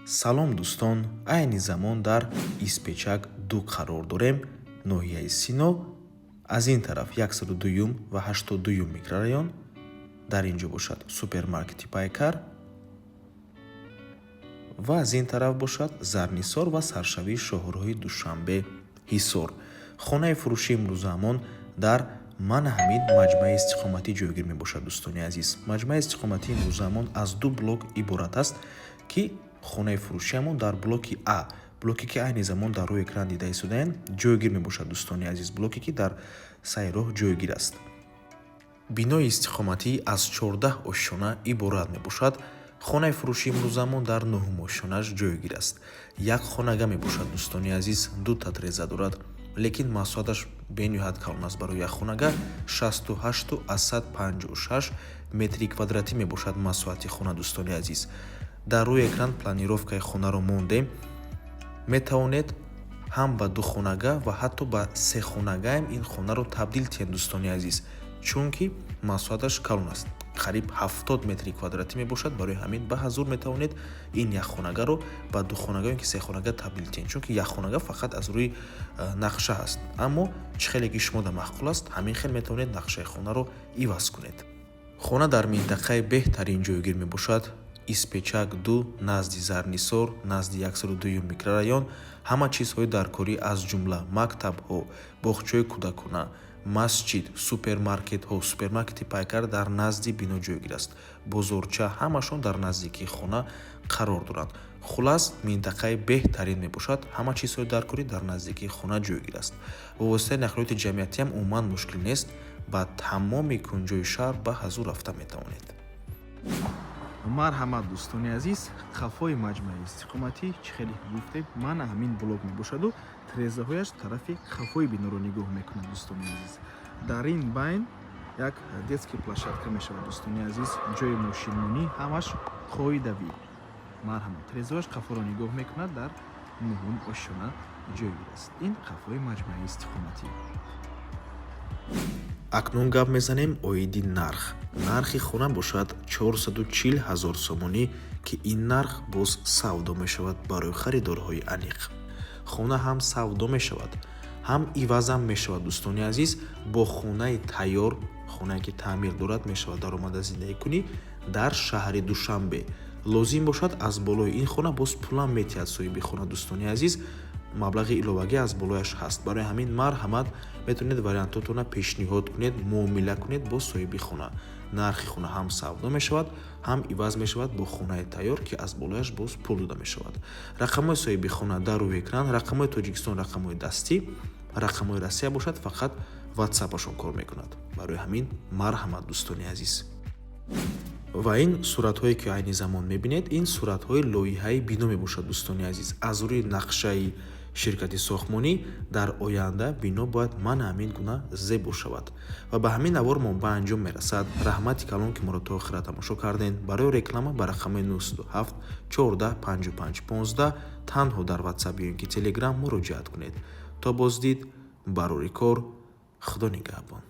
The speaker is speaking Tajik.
салом дӯстон, айни замон дар Испечак 2 қарор дорем, ноҳияи Сино, аз ин тараф 102 ва 82 микрорайон, дар ин ҷо бошад супермаркети Пайкар ва аз ин тараф бошад Зарнисор ва саршавии шоҳраҳои Душанбе, Ҳисор. хонаи фурӯши имрӯзамон дар Манаҳамид маҷмаи истиқоматӣ ҷойгир мебошад. дӯстони азиз, маҷмаи истиқоматии имрӯзамон аз 2 блок иборат аст ки хонаи фурӯшиамон дар блоки А, блоке ки айни замон дар рӯи экран дида истодаем, ҷойгир мебошад. дӯстони азиз, блоке ки дар саи роҳ ҷойгир аст. бинои истиқоматӣ аз 14 ошшона иборат мебошад. хонаи фурӯши имрӯзамон дар 9 ошшонаш ҷойгир аст. як хонага мебошад. дӯстони азиз, 2 татреза дорад, лекин маҳсулоташ бениҳоят калон аст. барои як хонага 68 аз 156 метри квадратӣ мебошад маҳсулоти хона. дӯстони азиз, дар рӯи экран планировкаи хонаро мондем. метавонед ҳам ба 2 хонага ва ҳатто ба 3 хонагаам ин хонаро табдил диҳед. дӯстони азиз, чунки маҳсулоташ калон аст, қариб 70 метри квадратӣ мебошад. барои ҳамин ба ҳазур метавонед ин як хонагаро ба 2 хонага ё ки 3 хонага табдил диҳед, чунки як хонага фақат аз рӯи нақша ҳаст. аммо чӣ хеле ки шумода маъқул аст, ҳамин хел метавонед нақшаи хонаро иваз кунед. хона дар минтақаи беҳтарин ҷойгир мебошад. Испечак 2 назди Зарнисор, назди 102 микрорайон. ҳама чизҳои даркорӣ аз ҷумла мактабҳо, боғчаҳои кӯдакона, масҷид, супермаркетҳо, супермаркети Пайкар дар назди бино ҷойгир аст. бозорча ҳамашон дар наздикии хона қарор доранд. хулас, минтақаи беҳтарин мебошад. ҳама чизҳои даркорӣ дар наздикии хона ҷойгир аст. бо воситаи нақлиёти ҷамъиятиам умуман мушкил нест. ба тамоми кунҷои шаҳр ба ҳазур рафта метавонед. марҳамат дӯстони азиз, қафои маҷмаи истиқоматӣ чӣ хеле гуфтем мана ҳамин блок мебошаду тирезаҳояш тарафи қафои биноро нигоҳ мекунад. дӯстони азиз, дар ин байн як детский площадка мешавад. дӯстони азиз, ҷои мошинмонӣ ҳамаш қоидави. марҳамат, тирезаҳояш қафоро нигоҳ мекунад. дар 9 ошшона ҷойгир аст. ин қафои маҷмаи истиқоматӣ. акнун гап мезанем оиди нарх. нархи хона бошад 440 000 сомонӣ, ки ин нарх боз савдо мешавад барои харидорҳои аниқ. хона ҳам савдо мешавад, ҳам ивазам мешавад. дӯстони азиз, бо хонаи тайёр, хонае ки таъмир дорад, мешавад даромада зиндагӣ кунӣ дар шаҳри Душанбе. лозим бошад аз болои ин хона боз пулам метиҳад соҳиби хона. дӯстони азиз, маблағи иловагӣ аз болояш ҳаст. барои ҳамин марҳамат, метавонед вариантотона пешниҳод кунед, муомила кунед бо соҳиби хона. нархи хона ҳам савдо мешавад, ҳам иваз мешавад бо хонаи тайёр, ки аз болояш боз пул дода мешавад. рақамҳои соҳиби хона дар рӯи экран, рақамҳои Тоҷикистон, рақамҳои дастӣ, рақамҳои Россия бошад, фақат ватсапашон кор мекунад. барои ҳамин марҳамат дӯстони азиз. ва ин суратҳое ки айни замон мебинед, ин суратҳои лоиҳаи бино мебошад. дӯстони азиз, аз рӯи нақшаи ширкати сохтмонӣ дар оянда бино бояд мана ҳамин гуна зебо шавад ва ба ҳамин навор мо ба анҷом мерасад. раҳмати калон ки моро то охира тамошо кардем. барои реклама ба рақами 927 14 55 15 танҳо дар ватсап ё ин ки телеграм муроҷиат кунед. то боздид, барори кор. худо нигаҳбон.